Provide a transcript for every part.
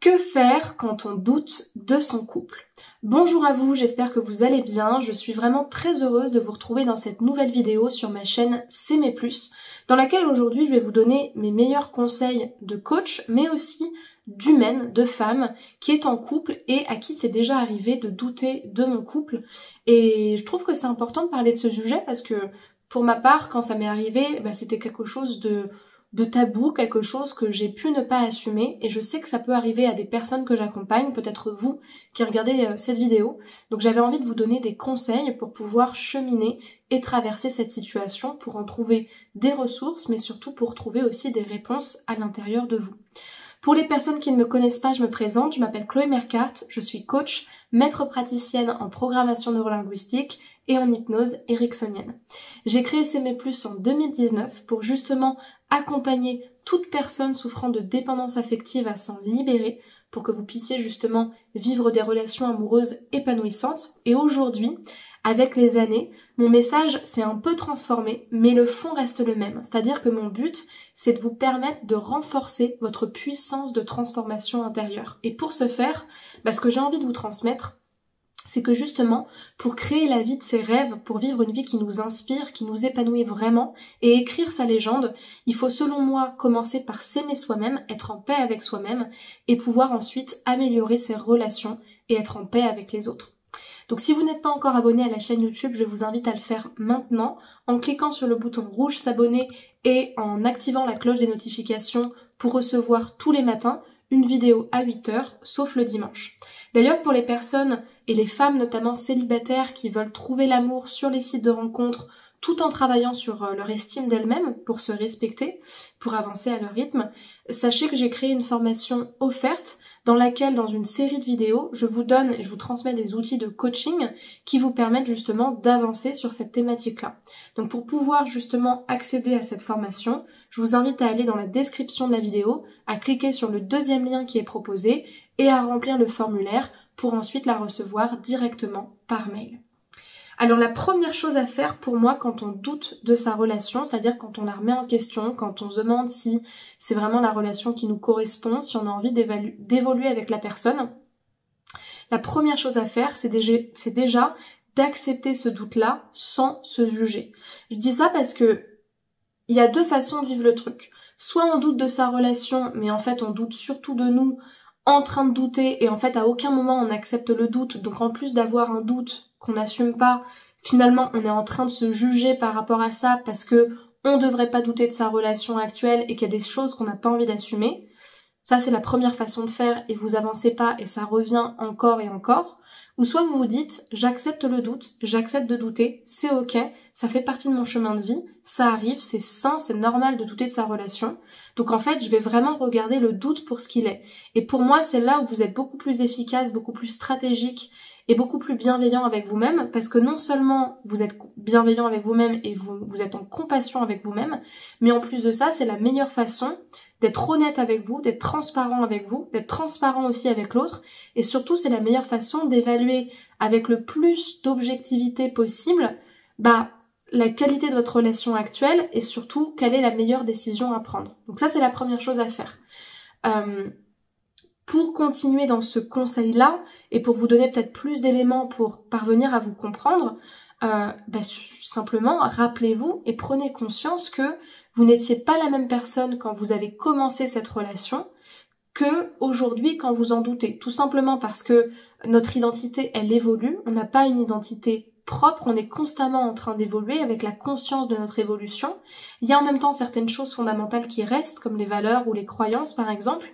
Que faire quand on doute de son couple? Bonjour à vous, j'espère que vous allez bien. Je suis vraiment très heureuse de vous retrouver dans cette nouvelle vidéo sur ma chaîne S'aimer plus, dans laquelle aujourd'hui je vais vous donner mes meilleurs conseils de coach, mais aussi d'humaine, de femme qui est en couple et à qui c'est déjà arrivé de douter de mon couple. Et je trouve que c'est important de parler de ce sujet parce que pour ma part, quand ça m'est arrivé, c'était quelque chose de tabou, quelque chose que j'ai pu ne pas assumer, et je sais que ça peut arriver à des personnes que j'accompagne, peut-être vous qui regardez cette vidéo. Donc j'avais envie de vous donner des conseils pour pouvoir cheminer et traverser cette situation, pour en trouver des ressources, mais surtout pour trouver aussi des réponses à l'intérieur de vous. Pour les personnes qui ne me connaissent pas, je me présente, je m'appelle Chloé Mercart, je suis coach, maître praticienne en programmation neurolinguistique et en hypnose ericksonienne. J'ai créé S'aimer plus en 2019 pour justement accompagner toute personne souffrant de dépendance affective à s'en libérer, pour que vous puissiez justement vivre des relations amoureuses épanouissantes. Et aujourd'hui, avec les années, mon message s'est un peu transformé, mais le fond reste le même. C'est-à-dire que mon but, c'est de vous permettre de renforcer votre puissance de transformation intérieure. Et pour ce faire, ce que j'ai envie de vous transmettre, c'est que justement, pour créer la vie de ses rêves, pour vivre une vie qui nous inspire, qui nous épanouit vraiment, et écrire sa légende, il faut selon moi commencer par s'aimer soi-même, être en paix avec soi-même, et pouvoir ensuite améliorer ses relations et être en paix avec les autres. Donc si vous n'êtes pas encore abonné à la chaîne YouTube, je vous invite à le faire maintenant, en cliquant sur le bouton rouge s'abonner et en activant la cloche des notifications pour recevoir tous les matins une vidéo à 8h, sauf le dimanche. D'ailleurs, pour les personnes et les femmes notamment célibataires qui veulent trouver l'amour sur les sites de rencontres tout en travaillant sur leur estime d'elles-mêmes pour se respecter, pour avancer à leur rythme, sachez que j'ai créé une formation offerte dans laquelle, dans une série de vidéos, je vous donne et je vous transmets des outils de coaching qui vous permettent justement d'avancer sur cette thématique-là. Donc pour pouvoir justement accéder à cette formation, je vous invite à aller dans la description de la vidéo, à cliquer sur le deuxième lien qui est proposé et à remplir le formulaire pour ensuite la recevoir directement par mail. Alors la première chose à faire pour moi quand on doute de sa relation, c'est-à-dire quand on la remet en question, quand on se demande si c'est vraiment la relation qui nous correspond, si on a envie d'évoluer avec la personne, la première chose à faire, c'est déjà d'accepter ce doute-là sans se juger. Je dis ça parce que il y a deux façons de vivre le truc. Soit on doute de sa relation, mais en fait on doute surtout de nous, en train de douter, et en fait à aucun moment on accepte le doute, donc en plus d'avoir un doute qu'on n'assume pas, finalement on est en train de se juger par rapport à ça parce que on devrait pas douter de sa relation actuelle et qu'il y a des choses qu'on n'a pas envie d'assumer. Ça c'est la première façon de faire et vous avancez pas et ça revient encore et encore. Ou soit vous vous dites j'accepte le doute, j'accepte de douter, c'est ok, ça fait partie de mon chemin de vie, ça arrive, c'est sain, c'est normal de douter de sa relation. Donc en fait je vais vraiment regarder le doute pour ce qu'il est. Et pour moi c'est là où vous êtes beaucoup plus efficace, beaucoup plus stratégique et beaucoup plus bienveillant avec vous-même, parce que non seulement vous êtes bienveillant avec vous-même et vous êtes en compassion avec vous-même, mais en plus de ça, c'est la meilleure façon d'être honnête avec vous, d'être transparent avec vous, d'être transparent aussi avec l'autre, et surtout c'est la meilleure façon d'évaluer avec le plus d'objectivité possible, la qualité de votre relation actuelle et surtout quelle est la meilleure décision à prendre. Donc ça c'est la première chose à faire. Pour continuer dans ce conseil-là, et pour vous donner peut-être plus d'éléments pour parvenir à vous comprendre, simplement rappelez-vous et prenez conscience que vous n'étiez pas la même personne quand vous avez commencé cette relation que aujourd'hui quand vous en doutez. Tout simplement parce que notre identité, elle évolue, on n'a pas une identité propre, on est constamment en train d'évoluer avec la conscience de notre évolution. Il y a en même temps certaines choses fondamentales qui restent, comme les valeurs ou les croyances par exemple,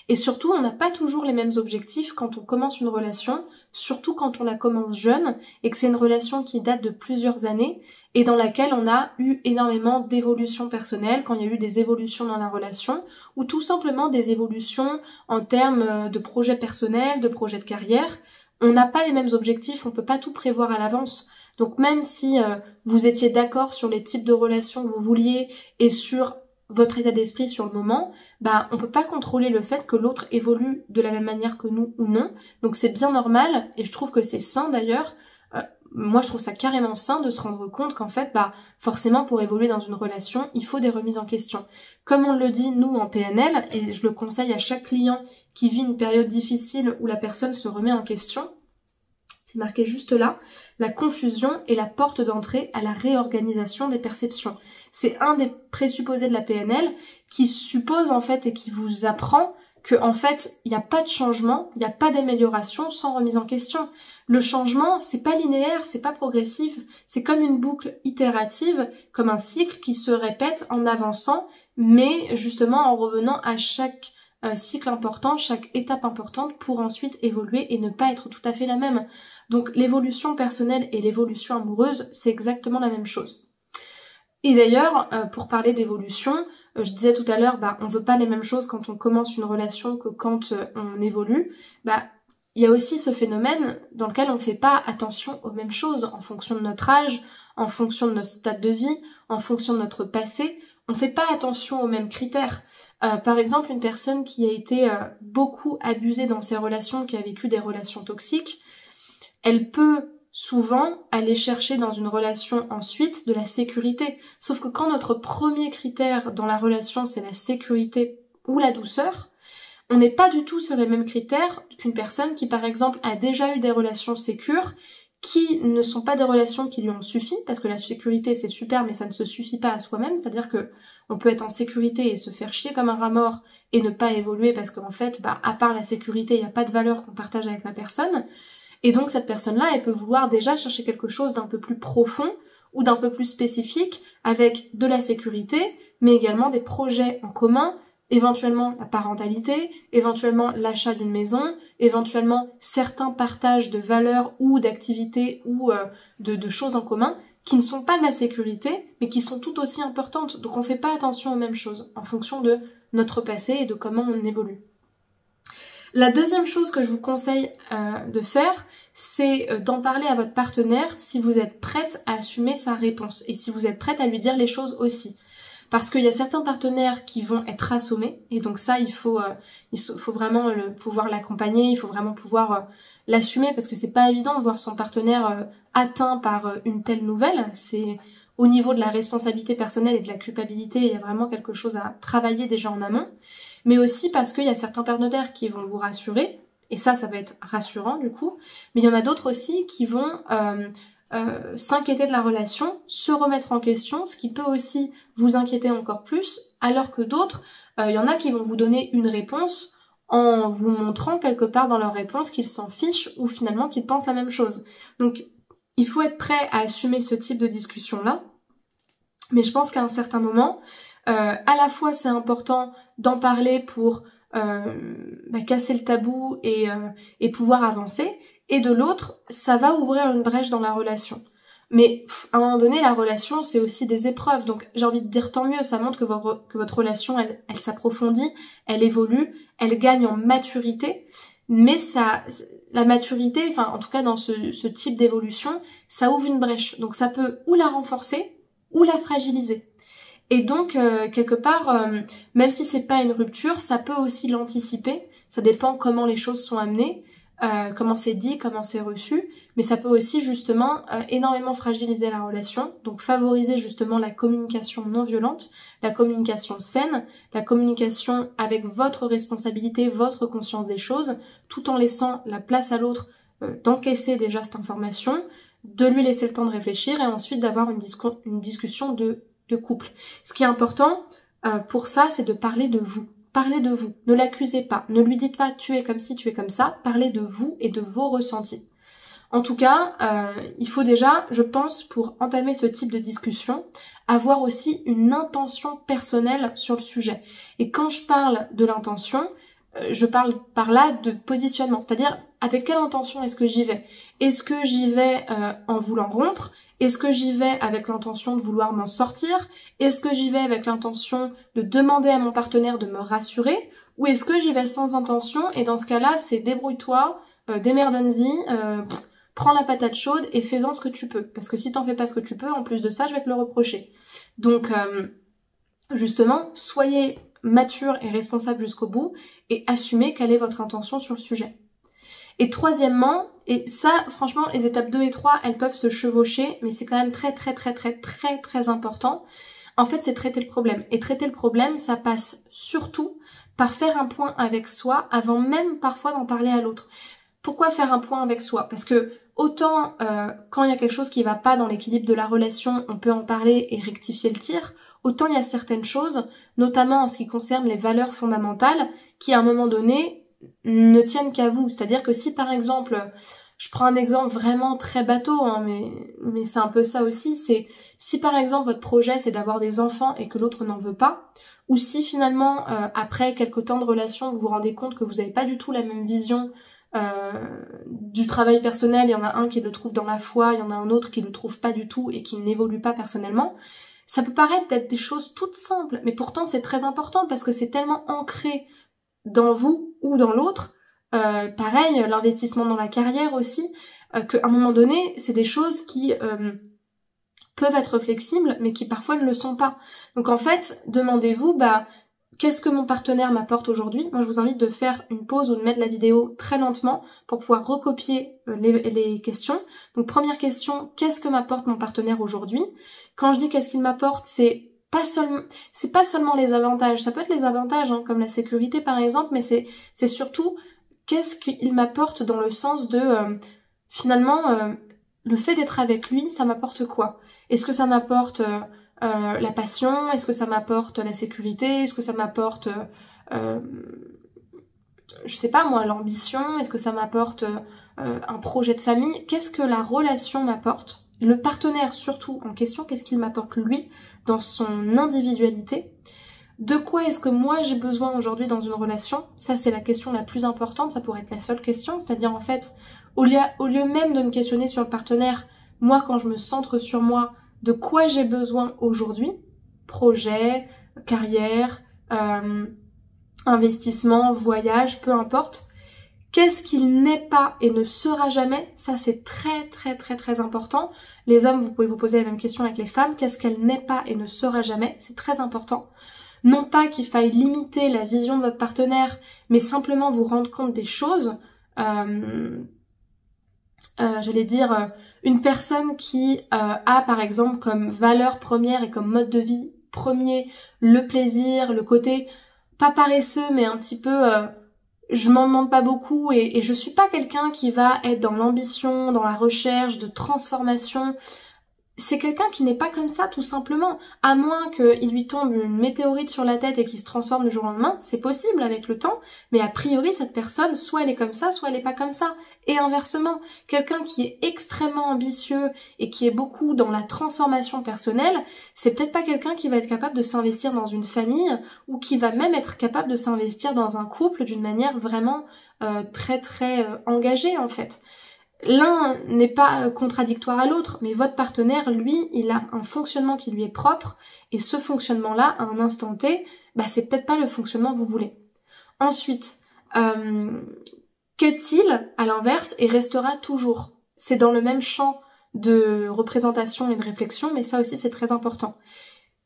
et surtout on n'a pas toujours les mêmes objectifs quand on commence une relation, surtout quand on la commence jeune et que c'est une relation qui date de plusieurs années et dans laquelle on a eu énormément d'évolutions personnelles, quand il y a eu des évolutions dans la relation ou tout simplement des évolutions en termes de projets personnels, de projets de carrière. On n'a pas les mêmes objectifs, on peut pas tout prévoir à l'avance. Donc même si vous étiez d'accord sur les types de relations que vous vouliez et sur votre état d'esprit sur le moment, on peut pas contrôler le fait que l'autre évolue de la même manière que nous ou non. Donc c'est bien normal, et je trouve que c'est sain d'ailleurs, Moi je trouve ça carrément sain de se rendre compte qu'en fait, forcément pour évoluer dans une relation, il faut des remises en question. Comme on le dit nous en PNL, et je le conseille à chaque client qui vit une période difficile où la personne se remet en question, c'est marqué juste là, la confusion est la porte d'entrée à la réorganisation des perceptions. C'est un des présupposés de la PNL qui suppose en fait et qui vous apprend que en fait, il n'y a pas de changement, il n'y a pas d'amélioration sans remise en question. Le changement, c'est pas linéaire, c'est pas progressif, c'est comme une boucle itérative, comme un cycle qui se répète en avançant, mais justement en revenant à chaque cycle important, chaque étape importante pour ensuite évoluer et ne pas être tout à fait la même. Donc l'évolution personnelle et l'évolution amoureuse, c'est exactement la même chose. Et d'ailleurs, pour parler d'évolution, je disais tout à l'heure, on veut pas les mêmes choses quand on commence une relation que quand on évolue. Il y a aussi ce phénomène dans lequel on fait pas attention aux mêmes choses en fonction de notre âge, en fonction de notre stade de vie, en fonction de notre passé. On fait pas attention aux mêmes critères. Par exemple, une personne qui a été beaucoup abusée dans ses relations, qui a vécu des relations toxiques, elle peut souvent aller chercher dans une relation ensuite de la sécurité. Sauf que quand notre premier critère dans la relation c'est la sécurité ou la douceur, on n'est pas du tout sur les mêmes critères qu'une personne qui par exemple a déjà eu des relations sécures, qui ne sont pas des relations qui lui ont suffi, parce que la sécurité c'est super mais ça ne se suffit pas à soi-même, c'est-à-dire que on peut être en sécurité et se faire chier comme un rat mort et ne pas évoluer parce qu'en fait, à part la sécurité, il n'y a pas de valeur qu'on partage avec la personne. Et donc cette personne-là, elle peut vouloir déjà chercher quelque chose d'un peu plus profond ou d'un peu plus spécifique avec de la sécurité, mais également des projets en commun, éventuellement la parentalité, éventuellement l'achat d'une maison, éventuellement certains partages de valeurs ou d'activités ou de choses en commun qui ne sont pas de la sécurité, mais qui sont tout aussi importantes. Donc on fait pas attention aux mêmes choses en fonction de notre passé et de comment on évolue. La deuxième chose que je vous conseille de faire, c'est d'en parler à votre partenaire si vous êtes prête à assumer sa réponse et si vous êtes prête à lui dire les choses aussi. Parce qu'il y a certains partenaires qui vont être assommés et donc ça, il faut vraiment pouvoir l'accompagner, il faut vraiment pouvoir l'assumer parce que c'est pas évident de voir son partenaire atteint par une telle nouvelle. C'est au niveau de la responsabilité personnelle et de la culpabilité, il y a vraiment quelque chose à travailler déjà en amont. Mais aussi parce qu'il y a certains partenaires qui vont vous rassurer, et ça va être rassurant du coup, mais il y en a d'autres aussi qui vont s'inquiéter de la relation, se remettre en question, ce qui peut aussi vous inquiéter encore plus, alors que d'autres, il y en a qui vont vous donner une réponse en vous montrant quelque part dans leur réponse qu'ils s'en fichent ou finalement qu'ils pensent la même chose. Donc il faut être prêt à assumer ce type de discussion-là, mais je pense qu'à un certain moment, à la fois c'est important d'en parler pour casser le tabou et pouvoir avancer, et de l'autre, ça va ouvrir une brèche dans la relation. Mais à un moment donné, la relation, c'est aussi des épreuves, donc j'ai envie de dire tant mieux, ça montre que votre relation, elle s'approfondit, elle évolue, elle gagne en maturité, mais la maturité, enfin en tout cas dans ce type d'évolution, ça ouvre une brèche, donc ça peut ou la renforcer, ou la fragiliser. Et donc, quelque part, même si c'est pas une rupture, ça peut aussi l'anticiper. Ça dépend comment les choses sont amenées, comment c'est dit, comment c'est reçu. Mais ça peut aussi, justement, énormément fragiliser la relation. Donc, favoriser, justement, la communication non violente, la communication saine, la communication avec votre responsabilité, votre conscience des choses, tout en laissant la place à l'autre d'encaisser déjà cette information, de lui laisser le temps de réfléchir et ensuite d'avoir une discussion de couple. Ce qui est important pour ça, c'est de parler de vous. Parlez de vous. Ne l'accusez pas. Ne lui dites pas tu es comme ci, tu es comme ça. Parlez de vous et de vos ressentis. En tout cas, il faut déjà, je pense, pour entamer ce type de discussion, avoir aussi une intention personnelle sur le sujet. Et quand je parle de l'intention, je parle par là de positionnement. C'est-à-dire, avec quelle intention est-ce que j'y vais? Est-ce que j'y vais en voulant rompre? Est-ce que j'y vais avec l'intention de vouloir m'en sortir? Est-ce que j'y vais avec l'intention de demander à mon partenaire de me rassurer? Ou est-ce que j'y vais sans intention? Et dans ce cas-là, c'est débrouille-toi, démerdonne-y, prends la patate chaude et fais-en ce que tu peux. Parce que si t'en fais pas ce que tu peux, en plus de ça, je vais te le reprocher. Donc, justement, soyez mature et responsable jusqu'au bout et assumez quelle est votre intention sur le sujet. Et troisièmement, et ça, franchement, les étapes 2 et 3, elles peuvent se chevaucher, mais c'est quand même très important. En fait, c'est traiter le problème. Et traiter le problème, ça passe surtout par faire un point avec soi avant même parfois d'en parler à l'autre. Pourquoi faire un point avec soi? Parce que autant quand il y a quelque chose qui va pas dans l'équilibre de la relation, on peut en parler et rectifier le tir, autant il y a certaines choses, notamment en ce qui concerne les valeurs fondamentales, qui à un moment donné ne tiennent qu'à vous. C'est-à-dire que si par exemple, je prends un exemple vraiment très bateau, hein, mais c'est un peu ça aussi, c'est si par exemple votre projet c'est d'avoir des enfants et que l'autre n'en veut pas, ou si finalement après quelques temps de relation vous vous rendez compte que vous n'avez pas du tout la même vision du travail personnel, il y en a un qui le trouve dans la foi, il y en a un autre qui le trouve pas du tout et qui n'évolue pas personnellement. Ça peut paraître d'être des choses toutes simples, mais pourtant c'est très important parce que c'est tellement ancré dans vous ou dans l'autre. Pareil, l'investissement dans la carrière aussi, qu'à un moment donné, c'est des choses qui peuvent être flexibles, mais qui parfois ne le sont pas. Donc en fait, demandez-vous, qu'est-ce que mon partenaire m'apporte aujourd'hui? Moi, je vous invite de faire une pause ou de mettre la vidéo très lentement pour pouvoir recopier les questions. Donc première question, qu'est-ce que m'apporte mon partenaire aujourd'hui? Quand je dis qu'est-ce qu'il m'apporte, c'est pas seulement les avantages. Ça peut être les avantages, hein, comme la sécurité par exemple, mais c'est surtout qu'est-ce qu'il m'apporte dans le sens de finalement le fait d'être avec lui, ça m'apporte quoi? Est-ce que ça m'apporte la passion? Est-ce que ça m'apporte la sécurité? Est-ce que ça m'apporte je sais pas moi, l'ambition? Est-ce que ça m'apporte un projet de famille? Qu'est-ce que la relation m'apporte? Le partenaire surtout en question, qu'est-ce qu'il m'apporte lui dans son individualité? De quoi est-ce que moi j'ai besoin aujourd'hui dans une relation? Ça c'est la question la plus importante, ça pourrait être la seule question, c'est-à-dire en fait, au lieu même de me questionner sur le partenaire, moi quand je me centre sur moi, de quoi j'ai besoin aujourd'hui? Projet, carrière, investissement, voyage, peu importe. Qu'est-ce qu'il n'est pas et ne sera jamais? Ça c'est très important. Les hommes, vous pouvez vous poser la même question avec les femmes. Qu'est-ce qu'elle n'est pas et ne sera jamais? C'est très important. Non pas qu'il faille limiter la vision de votre partenaire, mais simplement vous rendre compte des choses. J'allais dire, une personne qui a par exemple comme valeur première et comme mode de vie premier le plaisir, le côté pas paresseux mais un petit peu je m'en demande pas beaucoup et je suis pas quelqu'un qui va être dans l'ambition, dans la recherche de transformation. C'est quelqu'un qui n'est pas comme ça tout simplement, à moins qu'il lui tombe une météorite sur la tête et qu'il se transforme du jour au lendemain, c'est possible avec le temps, mais a priori cette personne, soit elle est comme ça, soit elle est pas comme ça. Et inversement, quelqu'un qui est extrêmement ambitieux et qui est beaucoup dans la transformation personnelle, c'est peut-être pas quelqu'un qui va être capable de s'investir dans une famille ou qui va même être capable de s'investir dans un couple d'une manière vraiment très engagée en fait. L'un n'est pas contradictoire à l'autre, mais votre partenaire, lui, il a un fonctionnement qui lui est propre, et ce fonctionnement-là, à un instant T, c'est peut-être pas le fonctionnement que vous voulez. Ensuite, qu'est-il, à l'inverse, et restera toujours? C'est dans le même champ de représentation et de réflexion, mais ça aussi c'est très important.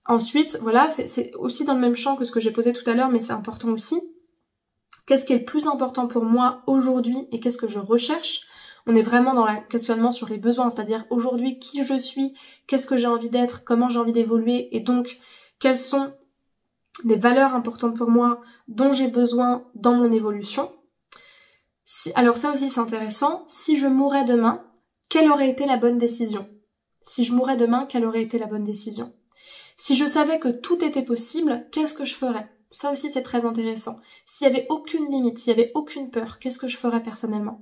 Ensuite, voilà, c'est aussi dans le même champ que ce que j'ai posé tout à l'heure, mais c'est important aussi. Qu'est-ce qui est le plus important pour moi aujourd'hui, et qu'est-ce que je recherche? On est vraiment dans le questionnement sur les besoins, c'est-à-dire aujourd'hui qui je suis, qu'est-ce que j'ai envie d'être, comment j'ai envie d'évoluer, et donc quelles sont les valeurs importantes pour moi dont j'ai besoin dans mon évolution. Alors ça aussi c'est intéressant, si je mourais demain, quelle aurait été la bonne décision? Si je mourais demain, quelle aurait été la bonne décision? Si je savais que tout était possible, qu'est-ce que je ferais? Ça aussi c'est très intéressant. S'il n'y avait aucune limite, s'il n'y avait aucune peur, qu'est-ce que je ferais personnellement?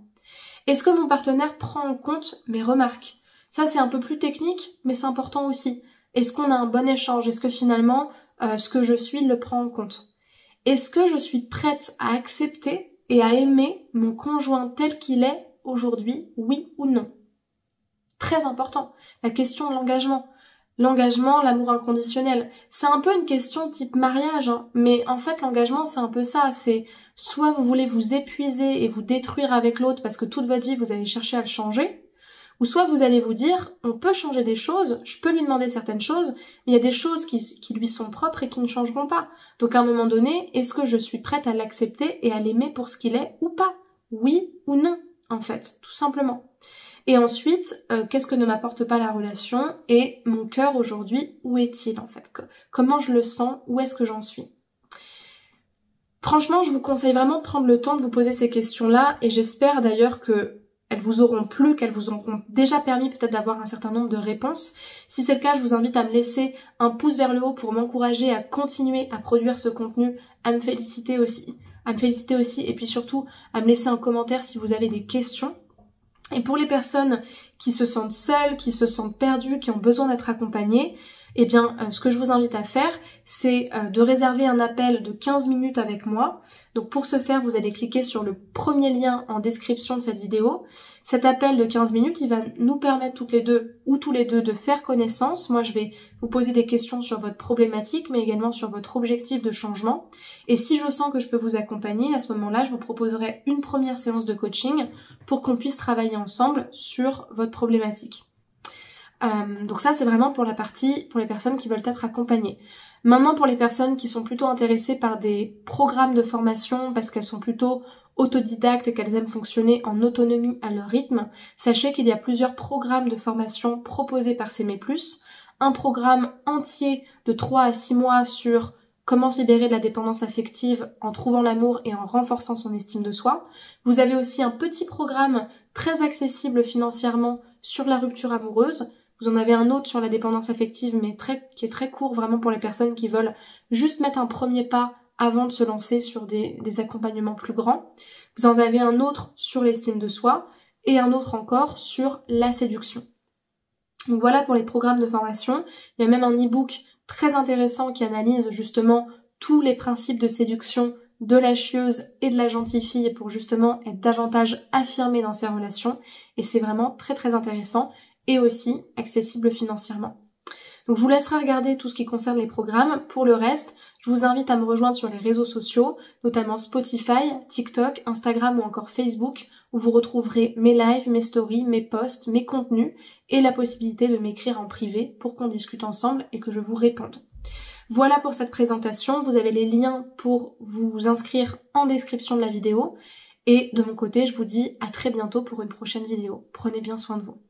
Est-ce que mon partenaire prend en compte mes remarques? Ça c'est un peu plus technique, mais c'est important aussi. Est-ce qu'on a un bon échange? Est-ce que finalement, ce que je suis le prend en compte? Est-ce que je suis prête à accepter et à aimer mon conjoint tel qu'il est aujourd'hui, oui ou non? Très important. La question de l'engagement. L'engagement, l'amour inconditionnel. C'est un peu une question type mariage, hein, mais en fait l'engagement c'est un peu ça, c'est soit vous voulez vous épuiser et vous détruire avec l'autre parce que toute votre vie vous allez chercher à le changer, ou soit vous allez vous dire on peut changer des choses, je peux lui demander certaines choses, mais il y a des choses qui lui sont propres et qui ne changeront pas. Donc à un moment donné, est-ce que je suis prête à l'accepter et à l'aimer pour ce qu'il est ou pas? Oui ou non? en fait, tout simplement. Et ensuite, qu'est-ce que ne m'apporte pas la relation et mon cœur aujourd'hui, où est-il en fait? Comment je le sens? Où est-ce que j'en suis? Franchement, je vous conseille vraiment de prendre le temps de vous poser ces questions-là et j'espère d'ailleurs que elles vous auront plu, qu'elles vous auront déjà permis peut-être d'avoir un certain nombre de réponses. Si c'est le cas, je vous invite à me laisser un pouce vers le haut pour m'encourager à continuer à produire ce contenu, à me féliciter aussi, et puis surtout à me laisser un commentaire si vous avez des questions. Et pour les personnes qui se sentent seules, qui se sentent perdues, qui ont besoin d'être accompagnées, eh bien, ce que je vous invite à faire, c'est de réserver un appel de 15 minutes avec moi. Donc pour ce faire, vous allez cliquer sur le premier lien en description de cette vidéo. Cet appel de 15 minutes, il va nous permettre toutes les deux ou tous les deux de faire connaissance. Moi, je vais vous poser des questions sur votre problématique, mais également sur votre objectif de changement. Et si je sens que je peux vous accompagner, à ce moment-là, je vous proposerai une première séance de coaching pour qu'on puisse travailler ensemble sur votre problématique. Donc ça, c'est vraiment pour les personnes qui veulent être accompagnées. Maintenant, pour les personnes qui sont plutôt intéressées par des programmes de formation parce qu'elles sont plutôt autodidactes et qu'elles aiment fonctionner en autonomie à leur rythme, sachez qu'il y a plusieurs programmes de formation proposés par S'aimer Plus. Un programme entier de 3 à 6 mois sur comment se libérer de la dépendance affective en trouvant l'amour et en renforçant son estime de soi. Vous avez aussi un petit programme très accessible financièrement sur la rupture amoureuse. Vous en avez un autre sur la dépendance affective, mais qui est très court, vraiment pour les personnes qui veulent juste mettre un premier pas avant de se lancer sur des accompagnements plus grands. Vous en avez un autre sur l'estime de soi et un autre encore sur la séduction. Donc voilà pour les programmes de formation. Il y a même un e-book très intéressant qui analyse justement tous les principes de séduction de la chieuse et de la gentille fille pour justement être davantage affirmée dans ses relations. Et c'est vraiment très très intéressant et aussi accessible financièrement. Donc je vous laisserai regarder tout ce qui concerne les programmes. Pour le reste, je vous invite à me rejoindre sur les réseaux sociaux, notamment Spotify, TikTok, Instagram ou encore Facebook, où vous retrouverez mes lives, mes stories, mes posts, mes contenus et la possibilité de m'écrire en privé pour qu'on discute ensemble et que je vous réponde. Voilà pour cette présentation. Vous avez les liens pour vous inscrire en description de la vidéo. Et de mon côté, je vous dis à très bientôt pour une prochaine vidéo. Prenez bien soin de vous.